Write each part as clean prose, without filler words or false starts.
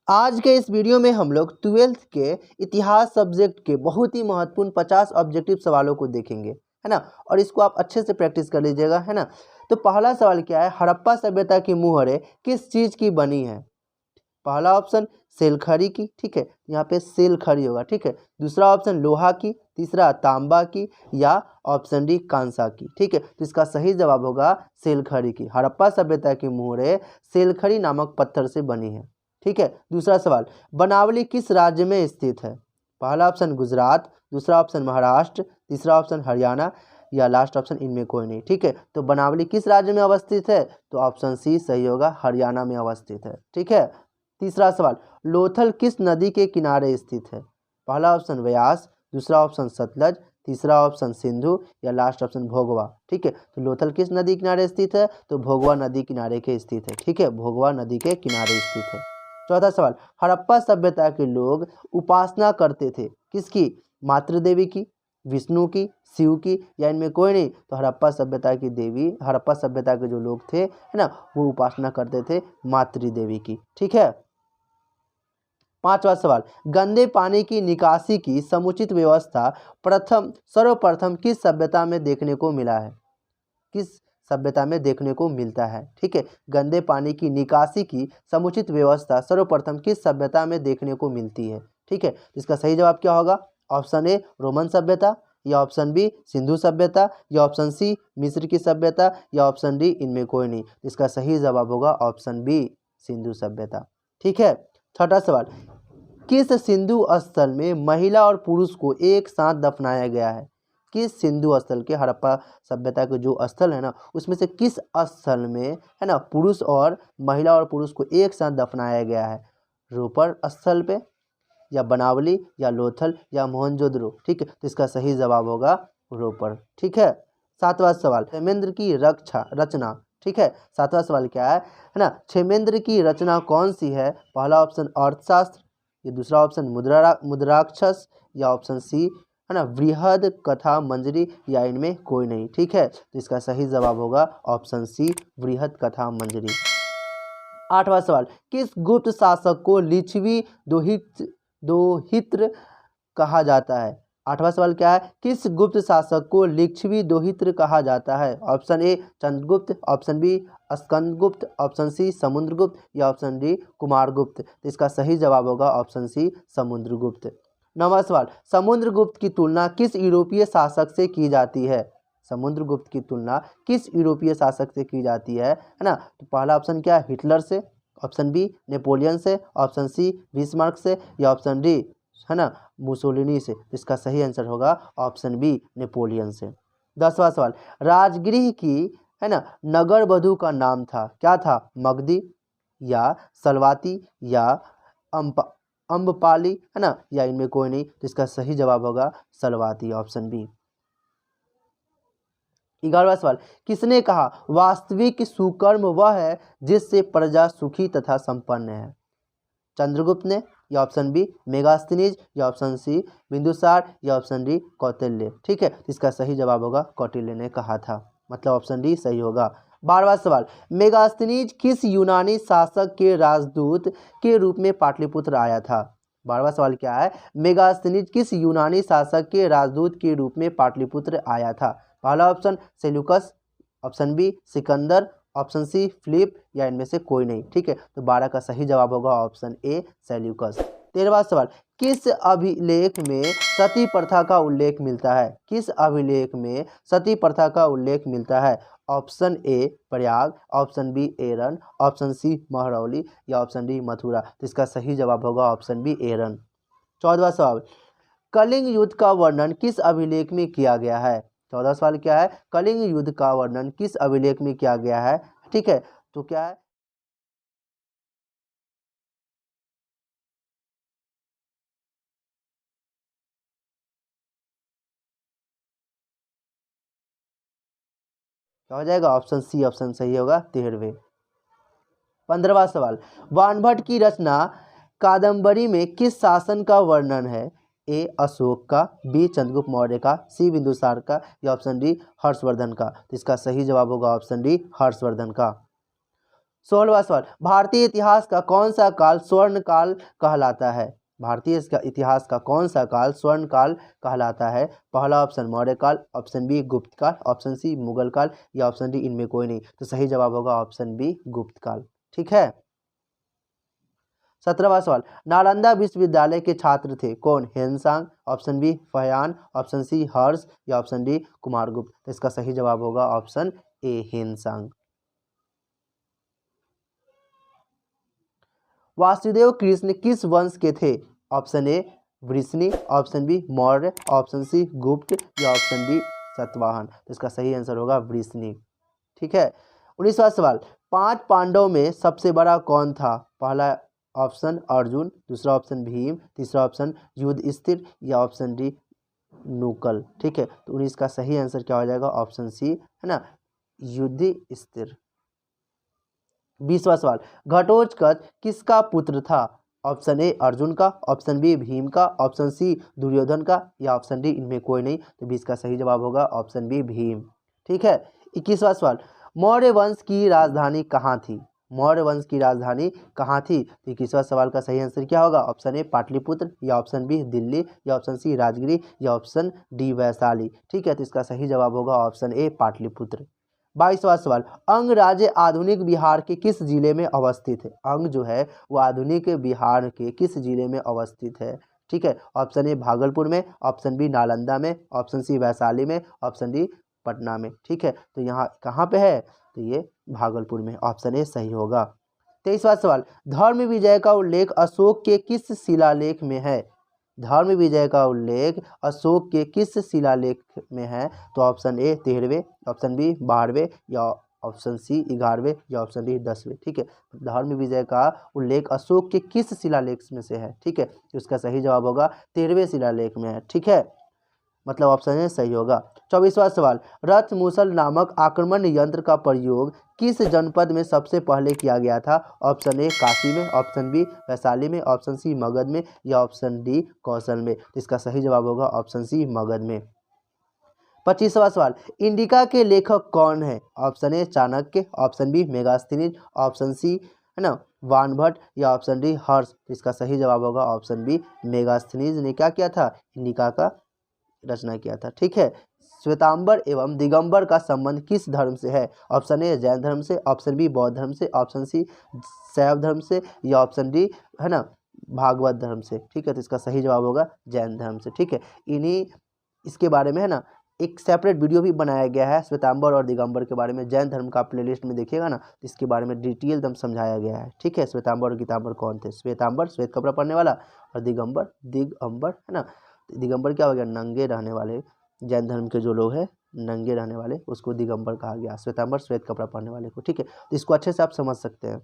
आज के इस वीडियो में हम लोग 12th के इतिहास सब्जेक्ट के बहुत ही महत्वपूर्ण 50 ऑब्जेक्टिव सवालों को देखेंगे, है ना। और इसको आप अच्छे से प्रैक्टिस कर लीजिएगा, है ना। तो पहला सवाल क्या है, हड़प्पा सभ्यता की मुहरें किस चीज़ की बनी है। पहला ऑप्शन सेलखड़ी की, ठीक है, यहाँ पे सेलखड़ी होगा, ठीक है। दूसरा ऑप्शन लोहा की, तीसरा तांबा की, या ऑप्शन डी कांसा की, ठीक है। तो इसका सही जवाब होगा सेलखड़ी की। हड़प्पा सभ्यता की मुहरें सेलखड़ी नामक पत्थर से बनी है, ठीक है। दूसरा सवाल, बनावली किस राज्य में स्थित है। पहला ऑप्शन गुजरात, दूसरा ऑप्शन महाराष्ट्र, तीसरा ऑप्शन हरियाणा, या लास्ट ऑप्शन इनमें कोई नहीं, ठीक है। तो बनावली किस राज्य में अवस्थित है, तो ऑप्शन सी सही होगा, हरियाणा में अवस्थित है, ठीक है। तीसरा सवाल, लोथल किस नदी के किनारे स्थित है। पहला ऑप्शन व्यास, दूसरा ऑप्शन सतलज, तीसरा ऑप्शन सिंधु, या लास्ट ऑप्शन भोगवा, ठीक है। तो लोथल किस नदी किनारे स्थित है, तो भोगवा नदी किनारे के स्थित है, ठीक है, भोगवा नदी के किनारे स्थित है। चौथा सवाल, हड़प्पा सभ्यता के लोग उपासना करते थे किसकी, मातृदेवी की, विष्णु की, शिव की, या इनमें कोई नहीं। तो हड़प्पा सभ्यता की देवी, हड़प्पा सभ्यता के जो लोग थे, है ना, वो उपासना करते थे मातृदेवी की, ठीक है। पांचवा सवाल, गंदे पानी की निकासी की समुचित व्यवस्था सर्वप्रथम किस सभ्यता में देखने को मिला है, किस सभ्यता में देखने को मिलता है, ठीक है। गंदे पानी की निकासी की समुचित व्यवस्था सर्वप्रथम किस सभ्यता में देखने को मिलती है, ठीक है। इसका सही जवाब क्या होगा, ऑप्शन ए रोमन सभ्यता, या ऑप्शन बी सिंधु सभ्यता, या ऑप्शन सी मिस्र की सभ्यता, या ऑप्शन डी इनमें कोई नहीं। इसका सही जवाब होगा ऑप्शन बी सिंधु सभ्यता, ठीक है। छठा सवाल, किस सिंधु स्थल में महिला और पुरुष को एक साथ दफनाया गया है। किस सिंधु स्थल के, हड़प्पा सभ्यता के जो स्थल है ना, उसमें से किस स्थल में, है ना, पुरुष और महिला और पुरुष को एक साथ दफनाया गया है। रोपर स्थल पे, या बनावली, या लोथल, या मोहनजोदड़ो, ठीक है। तो इसका सही जवाब होगा रोपर, ठीक है। सातवां सवाल, क्षेमेंद्र की रचना, ठीक है। सातवां सवाल क्या है ना, क्षेमेंद्र की रचना कौन सी है। पहला ऑप्शन अर्थशास्त्र, ये दूसरा ऑप्शन मुद्राक्षस, या ऑप्शन सी, है ना, बृहद कथा मंजरी, या इनमें कोई नहीं, ठीक है। तो इसका सही जवाब होगा ऑप्शन सी बृहद कथा मंजरी। आठवां सवाल, किस गुप्त शासक को लिच्छवी दोहित्र कहा जाता है। आठवां सवाल क्या है, किस गुप्त शासक को लिच्छवी दोहित्र कहा जाता है। Option A Chandragupta, option B Skandagupta, option C Samudragupta, या ऑप्शन डी कुमारगुप्त। तो इसका सही जवाब होगा ऑप्शन सी समुद्रगुप्त। नौवां सवाल, समुद्रगुप्त की तुलना किस यूरोपीय शासक से की जाती है। समुद्रगुप्त की तुलना किस यूरोपीय शासक से की जाती है ना। तो पहला ऑप्शन क्या है, हिटलर से, ऑप्शन बी नेपोलियन से, ऑप्शन सी बिस्मार्क से, या ऑप्शन डी, है ना, मुसोलिनी से। तो इसका सही आंसर होगा ऑप्शन बी नेपोलियन से। 10वां सवाल, राजगृह की, है ना, नगर वधु का नाम था, क्या था, मगधी, या सलवाती, या अम्बपाली, है ना, या इनमें कोई नहीं। तो इसका सही जवाब होगा सलवाती, ऑप्शन बी। 11वां सवाल, किसने कहा वास्तविक सुकर्म वह है जिससे प्रजा सुखी तथा संपन्न है। चंद्रगुप्त ने, या ऑप्शन बी मेगास्थनीज, या ऑप्शन सी बिंदुसार, या ऑप्शन डी कौटिल्य, ठीक है। इसका सही जवाब होगा कौटिल्य ने कहा था, मतलब ऑप्शन डी सही होगा। 12वां सवाल, मेगास्थनीज किस यूनानी शासक के राजदूत के रूप में पाटलिपुत्र आया था। 12वां सवाल क्या है, मेगास्थनीज किस यूनानी शासक के राजदूत के रूप में पाटलिपुत्र आया था। पहला option Seleucus, option B Sikandar, option C Philip, या इनमें से कोई नहीं, ठीक है। तो 12 का सही जवाब होगा ऑप्शन ए सेल्यूकस। 13वां सवाल, किस अभिलेख में सती प्रथा का उल्लेख मिलता है। किस अभिलेख में सती प्रथा का उल्लेख मिलता है। Option A Prayag, option B Eran, option C Mehrauli, या ऑप्शन डी मथुरा। तो इसका सही जवाब होगा ऑप्शन बी एरन। 14वां सवाल, कलिंग युद्ध का वर्णन किस अभिलेख में किया गया है। 14वां सवाल क्या है, कलिंग युद्ध का वर्णन किस अभिलेख में किया गया है, ठीक है। तो क्या है, क्या हो जाएगा, ऑप्शन सी, ऑप्शन सही होगा 13वें। 15वां सवाल, वानभट्ट की रचना कादम्बरी में किस शासन का वर्णन है। ए अशोक का, बी चंद्रगुप्त मौर्य का, सी बिंदुसार का, या ऑप्शन डी हर्षवर्धन का। तो इसका सही जवाब होगा ऑप्शन डी हर्षवर्धन का। 16वां सवाल, भारतीय इतिहास का कौन सा काल स्वर्ण काल कहलाता है? भारतीय इतिहास का कौन सा काल स्वर्ण काल कहलाता है? पहला ऑप्शन मौर्य काल, ऑप्शन बी गुप्त काल, ऑप्शन सी मुगल काल या ऑप्शन डी इनमें कोई नहीं। तो सही जवाब होगा ऑप्शन बी गुप्त काल। ठीक है। 17वां सवाल, नालंदा विश्वविद्यालय के छात्र थे कौन? Hiuen Tsang, option B Fahien, option C Harsha या ऑप्शन डी कुमारगुप्त। तो इसका सही जवाब होगा option A Hiuen Tsang. Vasudeva Krishna किस वंश के थे? Option A Vrishni, option B Maurya, option C Gupta या ऑप्शन डी सातवाहन। तो इसका सही आंसर होगा वृष्णि। ठीक है। 19वां सवाल, 5 पांडवों में सबसे बड़ा कौन था? पहला ऑप्शन अर्जुन, दूसरा ऑप्शन भीम, तीसरा ऑप्शन युधिष्ठिर या ऑप्शन डी नूकल। ठीक है। तो 19 का सही आंसर क्या हो जाएगा? ऑप्शन सी, है ना, युधिष्ठिर। 20वां सवाल, घटोत्कच किसका पुत्र था? ऑप्शन ए अर्जुन का, ऑप्शन बी भीम का, ऑप्शन सी दुर्योधन का या ऑप्शन डी इनमें कोई नहीं। तो 20 का सही जवाब होगा ऑप्शन बी भीम। ठीक है। 21वां सवाल, मौर्य वंश की राजधानी कहाँ थी? मौर्य वंश की राजधानी कहाँ थी? तो 21वां सवाल का सही आंसर क्या होगा? ऑप्शन ए पाटलिपुत्र या ऑप्शन बी दिल्ली या ऑप्शन सी राजगिरी या ऑप्शन डी वैशाली। ठीक है। तो इसका सही जवाब होगा ऑप्शन ए पाटलिपुत्र। 22वां सवाल, अंग राज्य आधुनिक बिहार के किस जिले में अवस्थित है? अंग जो है वो आधुनिक बिहार के किस जिले में अवस्थित है? ठीक है। ऑप्शन ए भागलपुर में, ऑप्शन बी नालंदा में, ऑप्शन सी वैशाली में, ऑप्शन डी पटना में। ठीक है। तो यहाँ कहाँ पे है? तो ये भागलपुर में। ऑप्शन ए सही होगा। 23वां सवाल, धर्म विजय का उल्लेख अशोक के किस शिलालेख में है? धर्म विजय का उल्लेख अशोक के किस शिलालेख में है? तो ऑप्शन ए 13वें, ऑप्शन बी 12वें या ऑप्शन सी 11वें या ऑप्शन डी 10वें। ठीक है। धर्म विजय का उल्लेख अशोक के किस शिलालेख में से है? ठीक है। तो इसका सही जवाब होगा 13वें शिलालेख में है। ठीक है। मतलब ऑप्शन ए सही होगा। 24वां सवाल, रथ मूसल नामक आक्रमण यंत्र का प्रयोग किस जनपद में सबसे पहले किया गया था? ऑप्शन ए काशी में, ऑप्शन बी वैशाली में, ऑप्शन सी मगध में या ऑप्शन डी कौशल में। तो इसका सही जवाब होगा ऑप्शन सी मगध में। 25वां सवाल, इंडिका के लेखक कौन है? Option A Chanakya, option B Megasthenes, option C, है ना, वानभट्ट या ऑप्शन डी हर्ष। तो इसका सही जवाब होगा ऑप्शन बी मेगास्थनीज ने क्या किया था? इंडिका का रचना किया था। ठीक है। श्वेतांबर एवं दिगंबर का संबंध किस धर्म से है? ऑप्शन ए जैन धर्म से, ऑप्शन बी बौद्ध धर्म से, ऑप्शन सी शैव धर्म से या ऑप्शन डी, है ना, भागवत धर्म से। ठीक है। तो इसका सही जवाब होगा जैन धर्म से। ठीक है। इन्हीं इसके बारे में, है ना, एक सेपरेट वीडियो भी बनाया गया है श्वेतांबर और दिगंबर के बारे में। जैन धर्म का प्लेलिस्ट में देखिएगा ना, तो इसके बारे में डिटेल एकदम समझाया गया है। ठीक है। श्वेतांबर और गीतांबर कौन थे? श्वेतांबर श्वेत कपड़ा पहनने वाला और दिगंबर दिगंबर, है ना, दिगंबर क्या हो गया? नंगे रहने वाले। जैन धर्म के जो लोग हैं नंगे रहने वाले, उसको दिगंबर कहा गया। श्वेतांबर श्वेत कपड़ा पहनने वाले को। ठीक है। तो इसको अच्छे से आप समझ सकते हैं।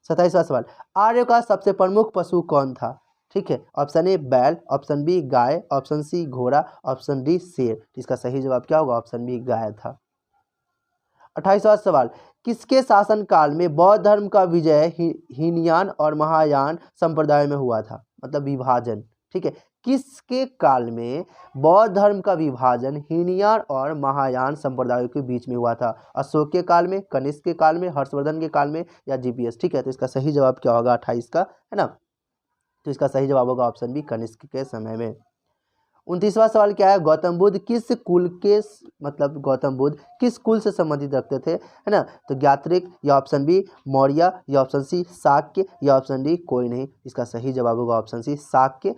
27वां सवाल, आर्य का सबसे प्रमुख पशु कौन था? ठीक है। ऑप्शन ए बैल, ऑप्शन बी गाय, ऑप्शन सी घोड़ा, ऑप्शन डी शेर। इसका सही जवाब क्या होगा? ऑप्शन बी गाय था। 28वां सवाल, किसके शासन काल में बौद्ध धर्म का विजय हीनयान और महायान संप्रदाय में हुआ था? मतलब विभाजन। ठीक है। किसके काल में बौद्ध धर्म का विभाजन हीनयान और महायान संप्रदायों के बीच में हुआ था? अशोक के काल में, कनिष्क के काल में, हर्षवर्धन के काल में या जीपीएस? ठीक है। तो इसका सही जवाब क्या होगा 28 का, है ना? तो इसका सही जवाब होगा ऑप्शन बी कनिष्क के समय में। 29वां सवाल क्या है? गौतम बुद्ध किस कुल के, मतलब गौतम बुद्ध किस कुल से संबंधित रखते थे, है ना? तो ज्ञात्रिक या ऑप्शन बी मौर्य या ऑप्शन सी शाक्य या ऑप्शन डी कोई नहीं। इसका सही जवाब होगा ऑप्शन सी शाक्य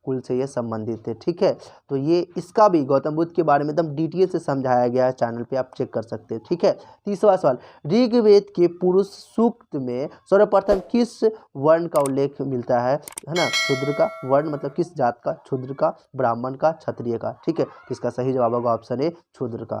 कुल से ये संबंधित थे। ठीक है। तो ये इसका भी गौतम बुद्ध के बारे में एकदम डिटेल से समझाया गया है, चैनल पे आप चेक कर सकते हैं। ठीक है। 30वां सवाल, ऋग्वेद के पुरुष सूक्त में सर्वप्रथम किस वर्ण का उल्लेख मिलता है ना? शूद्र का। वर्ण मतलब किस जात का? शूद्र का, ब्राह्मण का, क्षत्रिय का। ठीक है। तो इसका सही जवाब होगा ऑप्शन ए शूद्र का।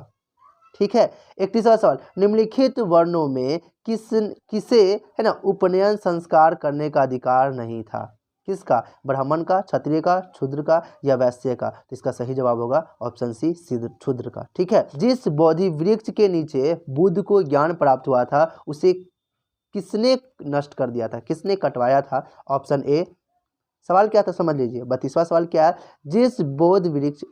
ठीक है। 31वां सवाल, निम्नलिखित वर्णों में किसे, है ना, उपनयन संस्कार करने का अधिकार नहीं था? किसका? ब्राह्मण का, क्षत्रिय का, शूद्र का या वैश्य का? तो इसका सही जवाब होगा ऑप्शन सी शूद्र का। ठीक है। जिस बोधि वृक्ष के नीचे बुद्ध को ज्ञान प्राप्त हुआ था उसे किसने नष्ट कर दिया था? किसने कटवाया था? ऑप्शन ए, सवाल क्या था समझ लीजिए। 32वां सवाल क्या है? जिस बोध वृक्ष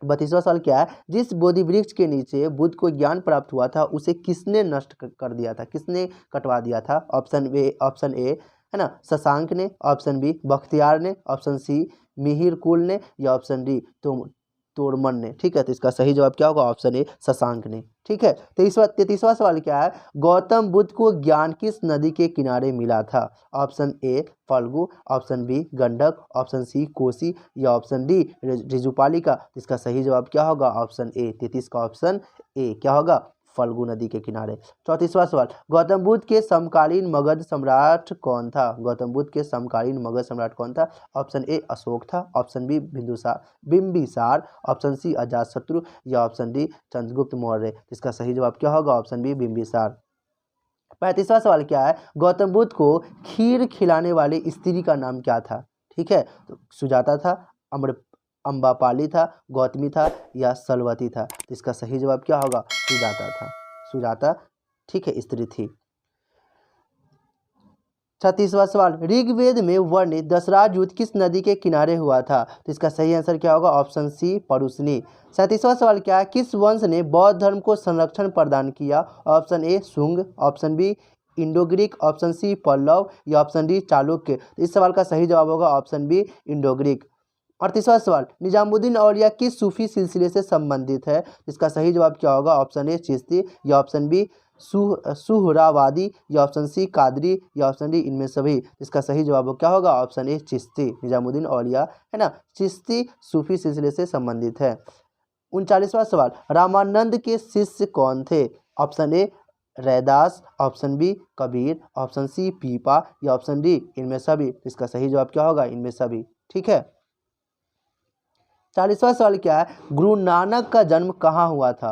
32वां सवाल क्या है, जिस बोधि वृक्ष के नीचे बुद्ध को ज्ञान प्राप्त हुआ था उसे किसने नष्ट कर दिया था, किसने कटवा दिया था? ऑप्शन ए है ना शशांक ने, ऑप्शन बी बख्तियार ने, ऑप्शन सी मिहिर कुल ने, या ऑप्शन डी तोड़मन ने। ठीक है, तो इसका सही जवाब क्या होगा? ऑप्शन ए शशांक ने। ठीक है, 33वां सवाल क्या है, गौतम बुद्ध को ज्ञान किस नदी के किनारे मिला था? Option A Phalgu, option B Gandak, option C Kosi, या ऑप्शन डी रिजुपालिका। इसका सही जवाब क्या होगा? ऑप्शन ए 33 का ऑप्शन ए क्या होगा? फल्गु नदी के किनारे। 34वां सवाल, गौतम बुद्ध के समकालीन मगध सम्राट कौन था? गौतम बुद्ध के समकालीन मगध सम्राट कौन था? ऑप्शन ए अशोक था, option B Bimbisara, option C Ajatashatru, या ऑप्शन डी चंद्रगुप्त मौर्य। इसका सही जवाब क्या होगा? Option B Bimbisara. 35वां सवाल क्या है, गौतम बुद्ध को खीर खिलाने वाली स्त्री का नाम क्या था? ठीक है, तो सुजाता था, अम्बापाली था, गौतमी था, या सलवती था। तो इसका सही जवाब क्या होगा? सुजाता था, सुजाता ठीक है स्त्री थी। 36वां सवाल, ऋग्वेद में वर्णित दशराज युद्ध किस नदी के किनारे हुआ था? तो इसका सही आंसर क्या होगा? Option C परुस्नी। 37वां सवाल क्या है, किस वंश ने बौद्ध धर्म को संरक्षण प्रदान किया? Option A Shunga, option B Indo Greek, option C Pallava, या ऑप्शन डी चालुक्य। तो इस सवाल का सही जवाब होगा ऑप्शन बी इंडो ग्रीक। 38वां सवाल, निजामुद्दीन औलिया किस सूफी सिलसिले से संबंधित है? इसका सही जवाब क्या होगा? ऑप्शन ए चिश्ती, या ऑप्शन बी सुहरावादी, या ऑप्शन सी कादरी, या ऑप्शन डी इनमें सभी। इसका सही जवाब क्या होगा? Option A Chishti. निजामुद्दीन औलिया है ना चिश्ती सूफी सिलसिले से संबंधित है। 39वां सवाल, रामानंद के शिष्य कौन थे? Option A Raidas, option B Kabir, option C Pipa, या ऑप्शन डी इनमें सभी। इसका सही जवाब क्या होगा? इनमें सभी। ठीक है, 40वां सवाल क्या है, गुरु नानक का जन्म कहाँ हुआ था?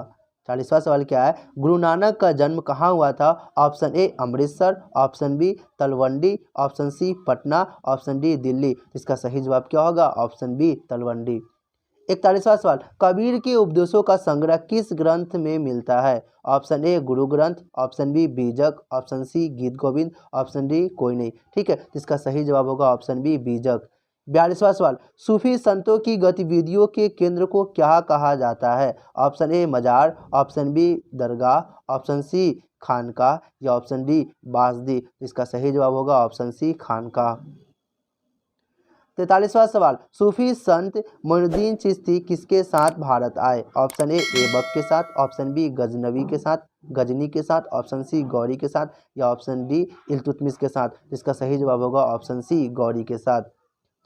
40वां सवाल क्या है, गुरु नानक का जन्म कहाँ हुआ था? Option A Amritsar, option B Talwandi, option C Patna, option D Delhi. इसका सही जवाब क्या होगा? Option B Talwandi. 41वां सवाल, कबीर के उपदेशों का संग्रह किस ग्रंथ में मिलता है? ऑप्शन ए गुरु ग्रंथ, ऑप्शन बी बीजक, ऑप्शन सी गीत गोविंद, ऑप्शन डी कोई नहीं। ठीक है, इसका सही जवाब होगा ऑप्शन बी बीजक। 42वां सवाल, सूफी संतों की गतिविधियों के केंद्र को क्या कहा जाता है? ऑप्शन ए मजार, ऑप्शन बी दरगाह, ऑप्शन सी खानका, या ऑप्शन डी बासदी। इसका सही जवाब होगा ऑप्शन सी खानका। 43वां सवाल, सूफी संत मोइनुद्दीन चिश्ती किसके साथ भारत आए? ऑप्शन ए ऐबक के साथ, ऑप्शन बी गजनवी के साथ, गजनी के साथ, ऑप्शन सी गौरी के साथ, या ऑप्शन डी इल्तुतमिश के साथ। इसका सही जवाब होगा ऑप्शन सी गौरी के साथ।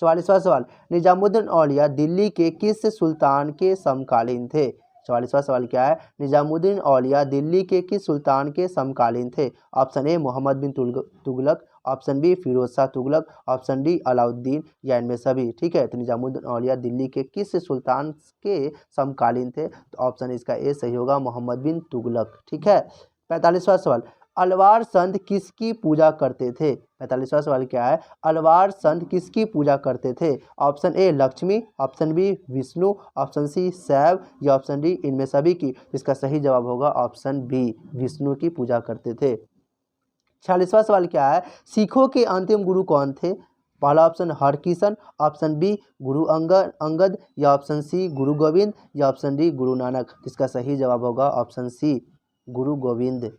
44वां सवाल, निजामुद्दीन औलिया दिल्ली के किस सुल्तान के समकालीन थे? 44वां सवाल क्या है, निजामुद्दीन औलिया दिल्ली के किस सुल्तान के समकालीन थे? Option A Mohammad bin Tughlaq, option B Firoz Shah Tughlaq, option D Alauddin, या इनमें सभी। ठीक है, तो निजामुद्दीन औलिया दिल्ली के किस सुल्तान के समकालीन थे? तो ऑप्शन इसका ए सही होगा मोहम्मद बिन तुगलक। ठीक है, 45वां सवाल, अलवार संत किसकी पूजा करते थे? 45वां सवाल क्या है, अलवार संत किसकी पूजा करते थे? Option A Lakshmi, option B Vishnu, option C Shaiva, या ऑप्शन डी इनमें सभी की। इसका सही जवाब होगा ऑप्शन बी विष्णु की पूजा करते थे। 46वां सवाल क्या है, सिखों के अंतिम गुरु कौन थे? पहला option Harkishan, option B Guru Angad, या ऑप्शन सी गुरु गोविंद, या ऑप्शन डी गुरु नानक। इसका सही जवाब होगा ऑप्शन सी गुरु गोविंद।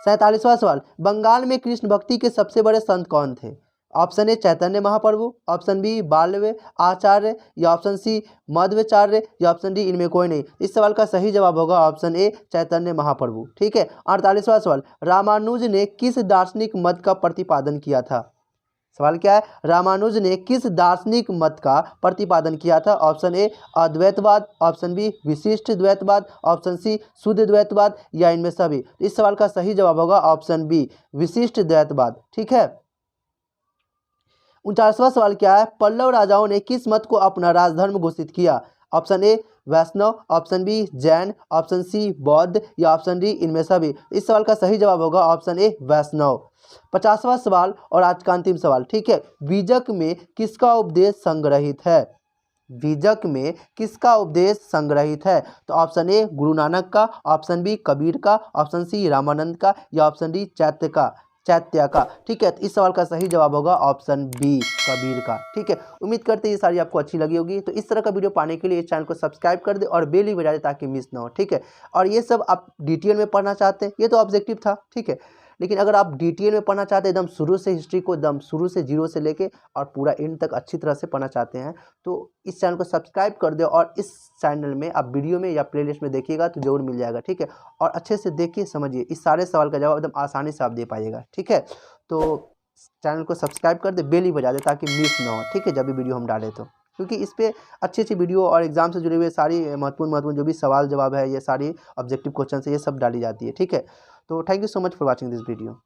47वां सवाल, बंगाल में कृष्ण भक्ति के सबसे बड़े संत कौन थे? Option A Chaitanya Mahaprabhu, option B Vallabha Acharya, या ऑप्शन सी मध्वाचार्य, या ऑप्शन डी इनमें कोई नहीं। इस सवाल का सही जवाब होगा ऑप्शन ए चैतन्य महाप्रभु। ठीक है, 48वां सवाल, रामानुज ने किस दार्शनिक मत का प्रतिपादन किया था? सवाल क्या है, रामानुज ने किस दार्शनिक मत का प्रतिपादन किया था? ऑप्शन ए अद्वैतवाद, ऑप्शन बी विशिष्ट द्वैतवाद, ऑप्शन सी शुद्ध द्वैतवाद, या इनमें सभी। इस सवाल का सही जवाब होगा ऑप्शन बी विशिष्ट द्वैतवाद। ठीक है, 49वां सवाल क्या है, पल्लव राजाओं ने किस मत को अपना राजधर्म घोषित किया? Option A Vaishnav, option B Jain, option C Bauddh, या ऑप्शन डी इनमें सभी। इस सवाल का सही जवाब होगा ऑप्शन ए वैष्णव। 50वां सवाल और आज का अंतिम सवाल। ठीक है, बीजक में किसका उपदेश संग्रहित है? बीजक में किसका उपदेश संग्रहित है? तो ऑप्शन ए गुरु नानक का, ऑप्शन बी कबीर का, ऑप्शन सी रामानंद का या ऑप्शन डी चैत्य का। ठीक है, तो इस सवाल का सही जवाब होगा ऑप्शन बी कबीर का। ठीक है, उम्मीद करते हैं ये सारी आपको अच्छी लगी होगी। तो इस तरह का वीडियो पाने के लिए इस चैनल को सब्सक्राइब कर दे और बेल भी बजा दे ताकि मिस ना हो। ठीक है, और ये सब आप डिटेल में पढ़ना चाहते हैं, ये तो ऑब्जेक्टिव था। ठीक है, लेकिन अगर आप डिटेल में पढ़ना चाहते हैं, एकदम शुरू से हिस्ट्री को एकदम शुरू से जीरो से लेके और पूरा एंड तक अच्छी तरह से पढ़ना चाहते हैं, तो इस चैनल को सब्सक्राइब कर दे और इस चैनल में आप वीडियो में या प्लेलिस्ट में देखिएगा तो जरूर मिल जाएगा। ठीक है, और अच्छे से देखिए, समझिए, इस सारे सवाल का जवाब एकदम आसानी से आप दे पाइएगा। ठीक है, तो चैनल को सब्सक्राइब कर दे, बेल ही बजा दे ताकि मिस ना हो। ठीक है, जब भी वीडियो हम डालें तो, क्योंकि इस पर अच्छी अच्छी वीडियो और एग्जाम से जुड़े हुए सारी महत्वपूर्ण जो भी सवाल जवाब है, ये सारी ऑब्जेक्टिव क्वेश्चन है, ये सब डाली जाती है। ठीक है, तो thank you so much for watching this video.